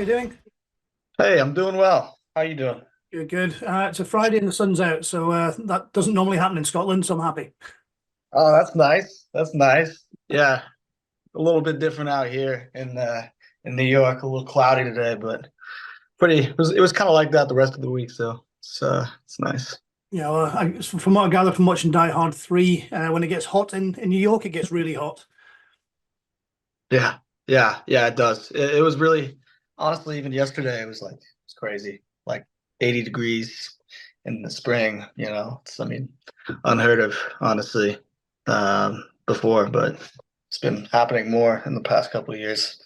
you doing? Hey, I'm doing well. How you doing? Good, good. It's a Friday and the sun's out, so that doesn't normally happen in Scotland, so I'm happy. Oh, that's nice. That's nice. Yeah, a little bit different out here in New York. A little cloudy today, but pretty. It was kind of like that the rest of the week, so it's nice. Yeah, well, from what I gather from watching Die Hard 3, when it gets hot in New York, it gets really hot. Yeah, yeah. It does. It was really honestly even yesterday. It was like it's crazy, like 80 degrees in the spring. It's I mean unheard of, honestly, before, but it's been happening more in the past couple of years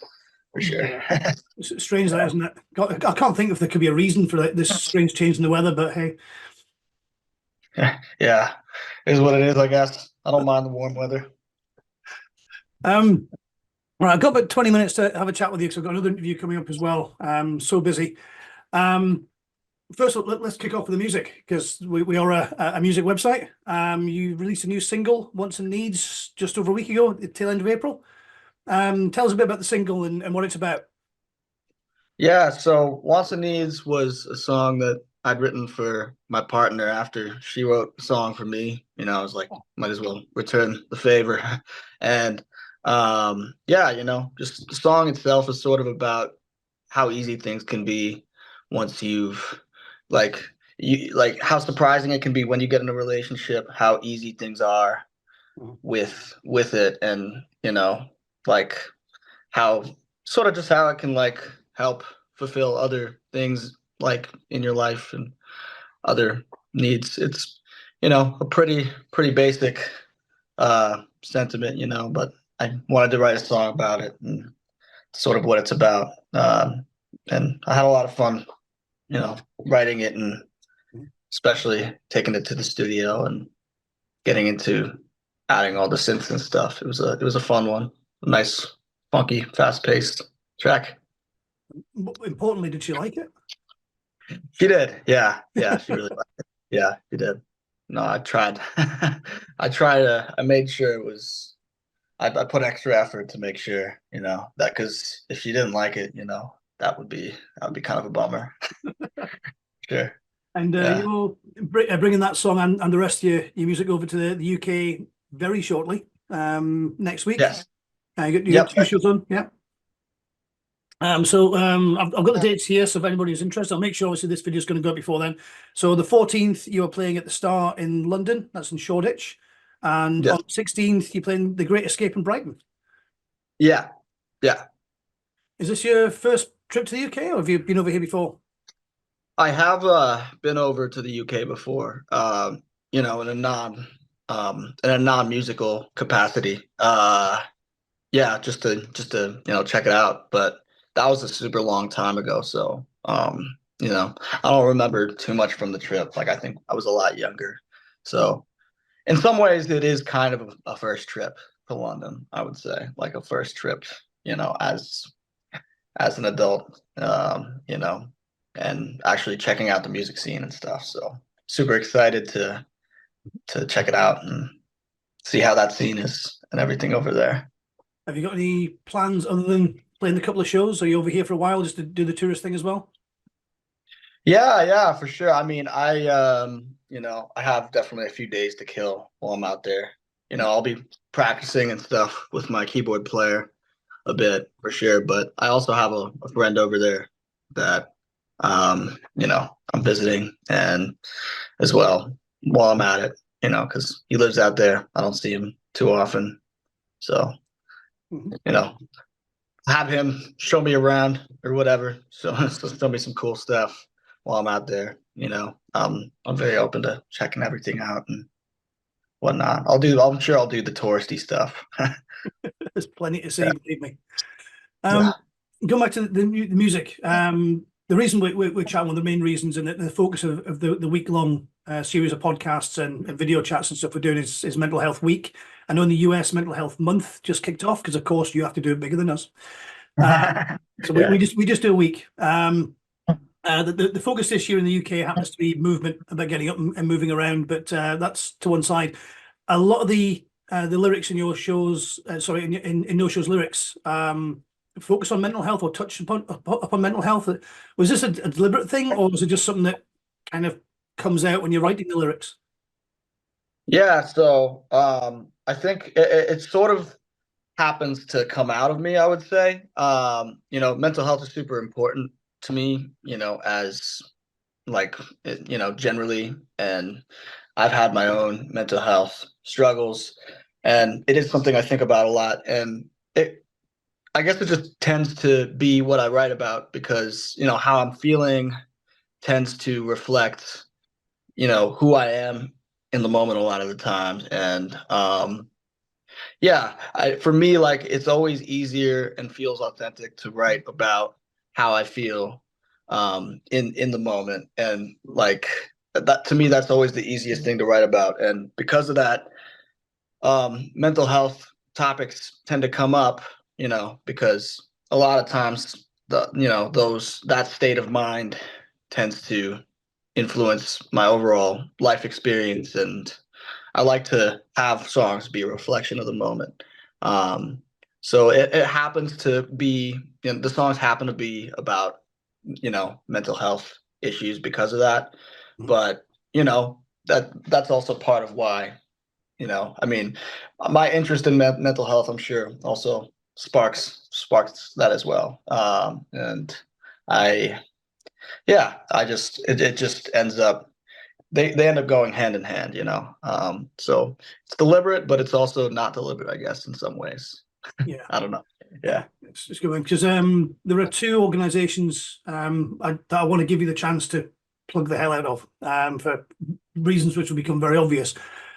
for sure. Yeah, it's strange that, isn't it? I can't think if there could be a reason for this strange change in the weather, but hey. Yeah, it is what it is, I guess. I don't mind the warm weather. Um, right, I've got about 20 minutes to have a chat with you because I've got another interview coming up as well. So busy. Um, First of all, let's kick off with the music because we are a music website. You released a new single, Wants and Needs, just over a week ago, at the tail end of April. Tell us a bit about the single and what it's about. Yeah, so Wants and Needs was a song that I'd written for my partner after she wrote a song for me. I was like, might as well return the favor. And yeah, just the song itself is sort of about how easy things can be once you've like like how surprising it can be when you get in a relationship, how easy things are with it, and like how sort of just how it can like help fulfill other things like in your life and other needs. It's a pretty basic sentiment, but I wanted to write a song about it and sort of what it's about. And I had a lot of fun, writing it, and especially taking it to the studio and getting into adding all the synths and stuff. It was a fun one. A nice, funky, fast paced track. Importantly, did she like it? She did. Yeah, she really liked it. Yeah, she did. No, I tried. I made sure it was. I put extra effort to make sure, that because if she didn't like it, that would be kind of a bummer. Sure. And Yeah. you're bringing that song and the rest of your music over to the UK very shortly, next week. Yes. You got Yep. two shows on, yeah. I've got the dates here, so if anybody is interested, I'll make sure obviously this video is going to go up before then. So the 14th, you are playing at the Star in London, that's in Shoreditch. And on Yes. the 16th, you're playing The Great Escape in Brighton. Yeah. Yeah. Is this your first trip to the UK, or have you been over here before? I have been over to the UK before, in a non-musical capacity. Yeah, just to check it out. But that was a super long time ago, so I don't remember too much from the trip. Like I think I was a lot younger. So in some ways it is kind of a first trip to London, I would say. Like a first trip, as an adult, and actually checking out the music scene and stuff. So super excited to check it out and see how that scene is and everything over there. Have you got any plans other than playing a couple of shows? Are you over here for a while just to do the tourist thing as well? Yeah, yeah, for sure. I mean, I have definitely a few days to kill while I'm out there. I'll be practicing and stuff with my keyboard player a bit for sure, but I also have a friend over there that I'm visiting and as well while I'm at it, because he lives out there. I don't see him too often. So, Mhm. you know, have him show me around or whatever. So show me some cool stuff while I'm out there. I'm very open to checking everything out and whatnot. I'm sure I'll do the touristy stuff. There's plenty to Yeah. see, believe me. Yeah. Um, Going back to the music, the reason we're chatting, one of the main reasons, and the focus of the week long series of podcasts and video chats and stuff we're doing is Mental Health Week. I know in the US, Mental Health Month just kicked off because, of course, you have to do it bigger than us. So we, Yeah. we just do a week. The focus this year in the UK happens to be movement, about getting up and moving around, but that's to one side. A lot of the lyrics in your shows, sorry, in Noshows lyrics, focus on mental health or touch upon mental health? Was this a deliberate thing, or was it just something that kind of comes out when you're writing the lyrics? Yeah, so I think it sort of happens to come out of me, I would say. Mental health is super important to me, as like, generally. And I've had my own mental health struggles, and it is something I think about a lot. And I guess it just tends to be what I write about because, how I'm feeling tends to reflect, who I am in the moment a lot of the times. And yeah, for me, like, it's always easier and feels authentic to write about how I feel in the moment. And like that, to me, that's always the easiest thing to write about. And because of that, mental health topics tend to come up, because a lot of times that state of mind tends to influence my overall life experience, and I like to have songs be a reflection of the moment. So it happens to be, the songs happen to be about, mental health issues because of that. But, that's also part of why, I mean, my interest in mental health, I'm sure, also sparks that as well. And I, yeah, it just ends up, they end up going hand in hand, so it's deliberate, but it's also not deliberate, I guess, in some ways. Yeah. I don't know. Yeah. It's good because there are two organizations that I want to give you the chance to plug the hell out of for reasons which will become very obvious.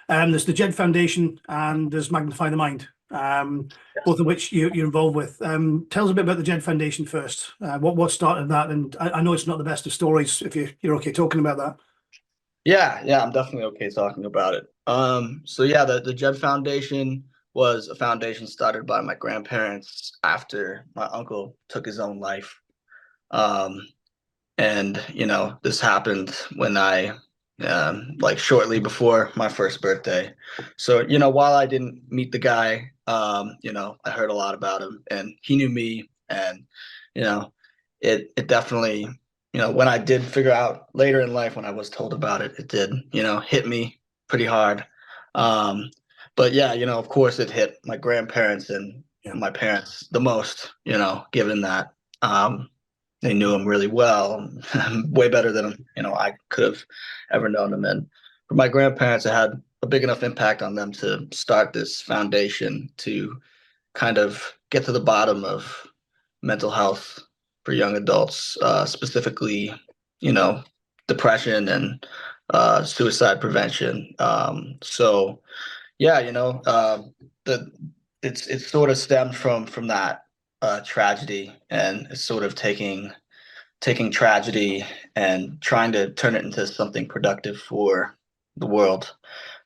There's the Jed Foundation and there's Magnify the Mind, both of which you're involved with. Tell us a bit about the Jed Foundation first. What started that? And I know it's not the best of stories if you're okay talking about that. Yeah, I'm definitely okay talking about it. So yeah, the Jed Foundation was a foundation started by my grandparents after my uncle took his own life. Um, and this happened when I like shortly before my first birthday. So while I didn't meet the guy, I heard a lot about him, and he knew me. And you know it definitely, when I did figure out later in life, when I was told about it, it did hit me pretty hard. But yeah, of course it hit my grandparents and my parents the most, given that they knew him really well, way better than I could have ever known him. And for my grandparents, it had a big enough impact on them to start this foundation to kind of get to the bottom of mental health for young adults, specifically, depression and suicide prevention. So yeah, the it's sort of stemmed from that tragedy, and it's sort of taking tragedy and trying to turn it into something productive for the world.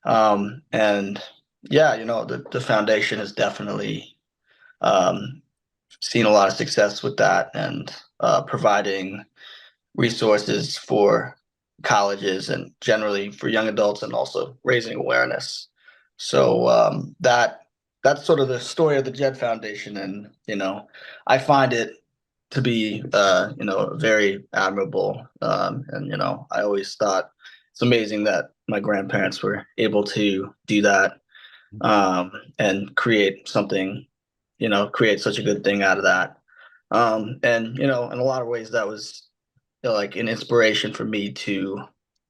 And yeah, the foundation has definitely um, seen a lot of success with that, and providing resources for colleges and generally for young adults, and also raising awareness. So that's sort of the story of the Jed Foundation, and I find it to be very admirable, and I always thought it's amazing that my grandparents were able to do that, and create something, create such a good thing out of that. And in a lot of ways that was like an inspiration for me to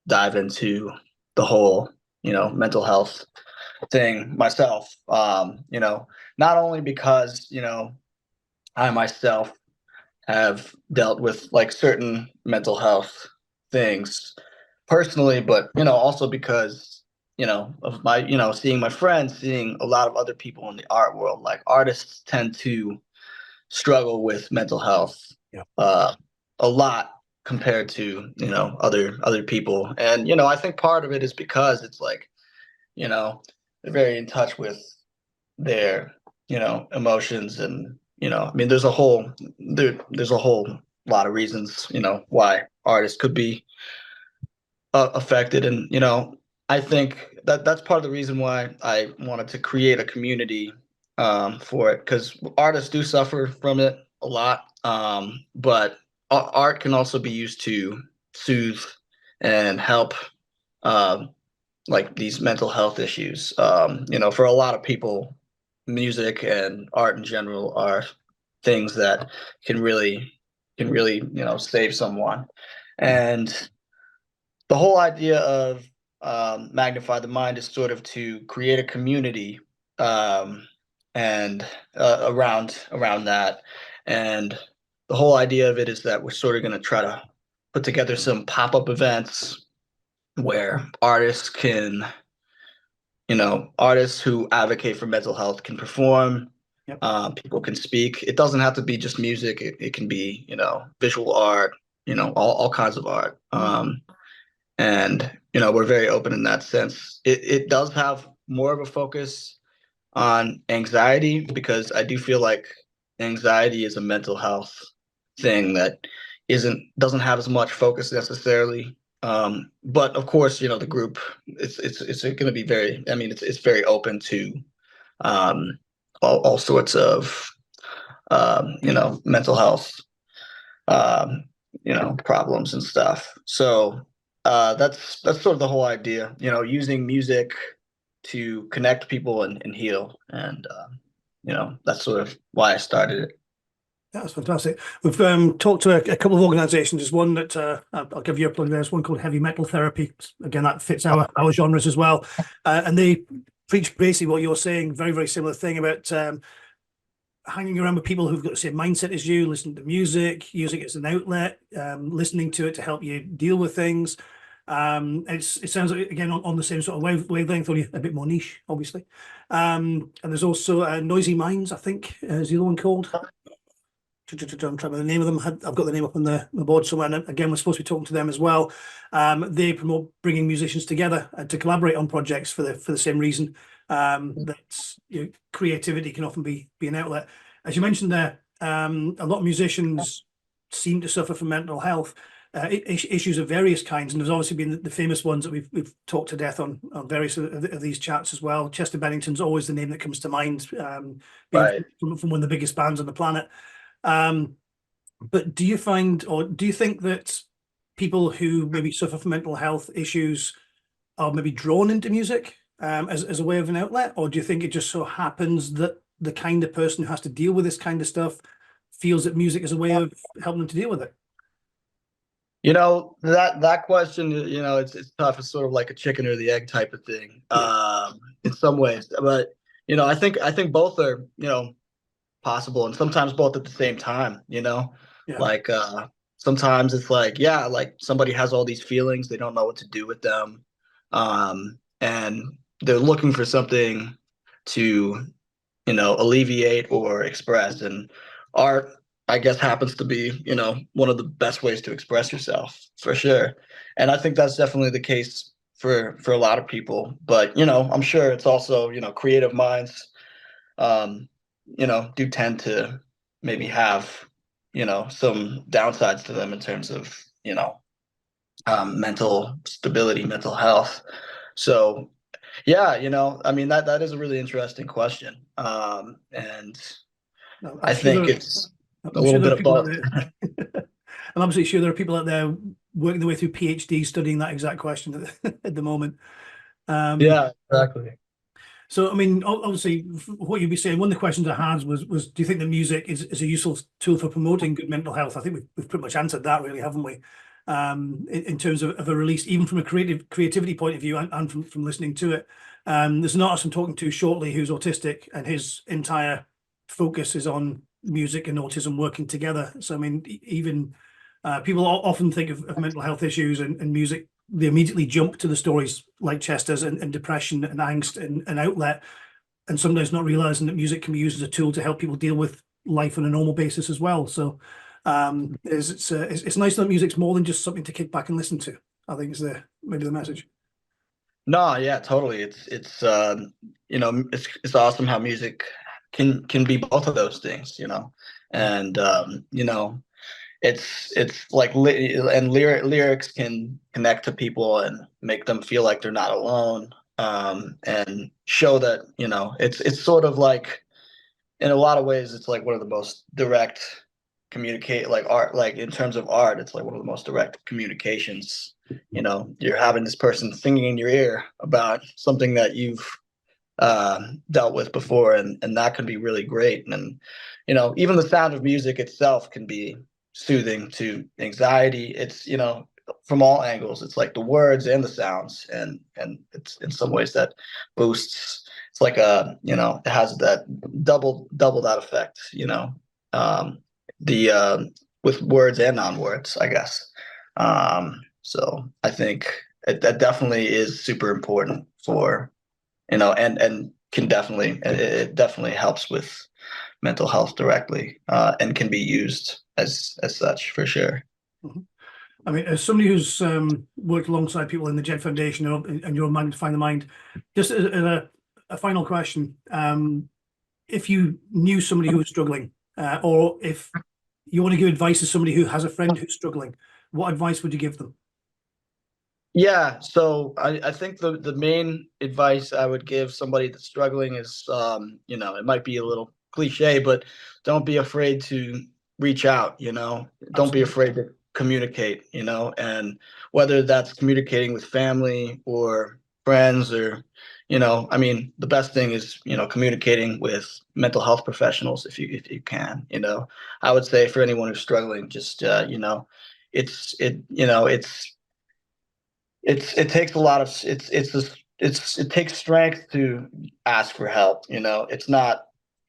dive into the whole mental health thing myself. Not only because I myself have dealt with like certain mental health things personally, but also because of my seeing my friends, seeing a lot of other people in the art world. Like, artists tend to struggle with mental health Yeah. A lot compared to other people. And I think part of it is because it's like they're very in touch with their emotions. And I mean, there's a whole lot of reasons why artists could be affected. And I think that that's part of the reason why I wanted to create a community for it, because artists do suffer from it, a lot. But art can also be used to soothe and help uh, like these mental health issues. For a lot of people, music and art in general are things that can really save someone. And the whole idea of magnify the mind is sort of to create a community um, and around that. And the whole idea of it is that we're sort of going to try to put together some pop-up events where artists who advocate for mental health can perform. Yep. People can speak. It doesn't have to be just music. It can be, visual art, all kinds of art. And we're very open in that sense. It does have more of a focus on anxiety because I do feel like anxiety is a mental health thing that doesn't have as much focus necessarily. But of course, the group it's going to be very. I mean, it's very open to all sorts of mental health problems and stuff. So that's sort of the whole idea. Using music to connect people and heal, and that's sort of why I started it. That's fantastic. We've talked to a couple of organisations. There's one that I'll give you a plug. There's one called Heavy Metal Therapy. Again, that fits our genres as well. And they preach basically what you're saying. Very, very similar thing about hanging around with people who've got the same mindset as you, listening to music, using it as an outlet, listening to it to help you deal with things. It sounds like, again, on the same sort of wavelength, only a bit more niche, obviously. And there's also Noisy Minds, I think, is the other one called. I'm trying to remember the name of them. I've got the name up on the board somewhere. And again, we're supposed to be talking to them as well. They promote bringing musicians together to collaborate on projects for the same reason. That creativity can often be an outlet. As you mentioned there, a lot of musicians seem to suffer from mental health issues of various kinds, and there's obviously been the famous ones that we've talked to death on various of these chats as well. Chester Bennington's always the name that comes to mind, being from one of the biggest bands on the planet. But do you find, or do you think that people who maybe suffer from mental health issues are maybe drawn into music as a way of an outlet, or do you think it just so happens that the kind of person who has to deal with this kind of stuff feels that music is a way of helping them to deal with it? That question, it's tough. It's sort of like a chicken or the egg type of thing, in some ways. But I think both are possible, and sometimes both at the same time. Like sometimes it's like, yeah, like somebody has all these feelings, they don't know what to do with them, and they're looking for something to alleviate or express, and art, I guess, happens to be one of the best ways to express yourself, for sure. And I think that's definitely the case for a lot of people. But I'm sure it's also creative minds do tend to maybe have some downsides to them in terms of mental stability, mental health. So yeah, I mean, that is a really interesting question. And I think it's a little bit of both. I'm absolutely sure there are people out there working their way through PhD studying that exact question at the moment. Yeah, exactly. So, I mean, obviously, what you'd be saying, one of the questions I had was do you think that music is a useful tool for promoting good mental health? I think we've pretty much answered that, really, haven't we? In terms of a release, even from a creativity point of view, and from listening to it. There's an artist I'm talking to shortly who's autistic, and his entire focus is on music and autism working together. So, I mean, even people often think of mental health issues and music. They immediately jump to the stories like Chester's and depression and angst and outlet, and sometimes not realizing that music can be used as a tool to help people deal with life on a normal basis as well. So it's nice that music's more than just something to kick back and listen to. I think is maybe the message. No, yeah, totally. It's awesome how music can be both of those things, and it's like and lyrics can connect to people and make them feel like they're not alone, and show that it's sort of like, in a lot of ways, it's like one of the most direct communicate, like art, like in terms of art, it's like one of the most direct communications. You know, you're having this person singing in your ear about something that you've dealt with before, and that can be really great. And you know, even the sound of music itself can be soothing to anxiety. It's, you know, from all angles. It's like the words and the sounds, and it's in some ways that boosts. It's like a, you know, it has that double that effect. You know, the with words and non-words, I guess. So I think that definitely is super important for, you know, and can definitely, it definitely helps with mental health directly, and can be used as such for sure. Mhm. I mean, as somebody who's worked alongside people in the Jed Foundation and your Magnifying the Mind, just as a final question, if you knew somebody who was struggling, or if you want to give advice to somebody who has a friend who's struggling, what advice would you give them? Yeah, so I think the main advice I would give somebody that's struggling is, you know, it might be a little cliche, but don't be afraid to reach out, you know. Don't be Absolutely. afraid to communicate, you know, and whether that's communicating with family or friends, or, you know, I mean, the best thing is, you know, communicating with mental health professionals if you can, you know. I would say for anyone who's struggling, just you know, you know, it takes a lot of, it takes strength to ask for help. You know, it's not,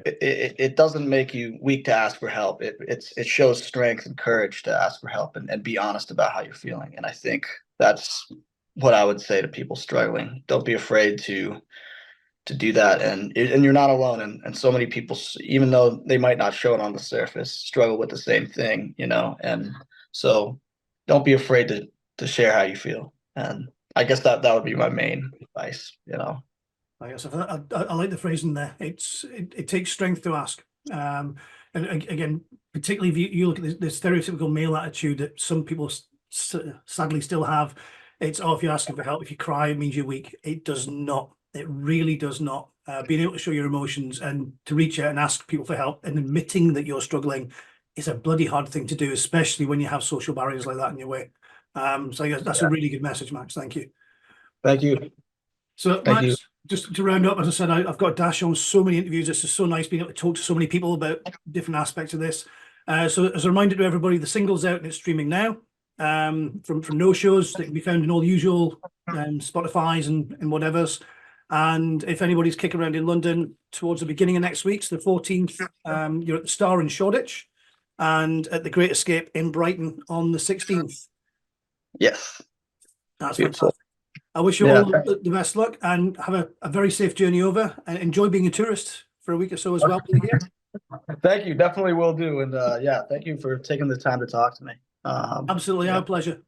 it doesn't make you weak to ask for help. It shows strength and courage to ask for help, and be honest about how you're feeling. And I think that's what I would say to people struggling. Don't be afraid to do that, and you're not alone. And so many people, even though they might not show it on the surface, struggle with the same thing, you know. And so don't be afraid to share how you feel. And I guess that would be my main advice, you know. I guess I like the phrasing there. It takes strength to ask. And again, particularly if you look at the stereotypical male attitude that some people sadly still have, it's, oh, if you're asking for help, if you cry, it means you're weak. It does not. It really does not. Being able to show your emotions and to reach out and ask people for help and admitting that you're struggling is a bloody hard thing to do, especially when you have social barriers like that in your way. So I guess that's a really good message, Max. Thank you. Thank you. So, Thank you. Max, just to round up, as I said, I've got Dash on so many interviews. It's just so nice being able to talk to so many people about different aspects of this. So, as a reminder to everybody, the single's out and it's streaming now, from Noshows, that can be found in all the usual Spotify's and whatevers. And if anybody's kicking around in London towards the beginning of next week, so the 14th, you're at the Star in Shoreditch, and at the Great Escape in Brighton on the 16th. Yes. That's Beautiful. fantastic. I wish you all the best luck, and have a very safe journey over, and enjoy being a tourist for a week or so as well. Thank you. Definitely will do. And yeah, thank you for taking the time to talk to me. Absolutely, our pleasure.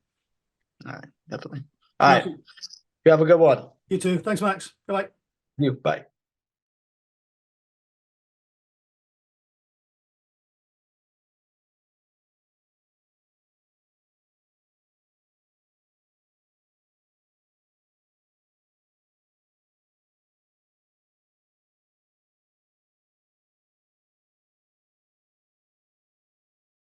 All right, definitely. All right. You have a good one. You too. Thanks, Max. Bye-bye. You. Bye.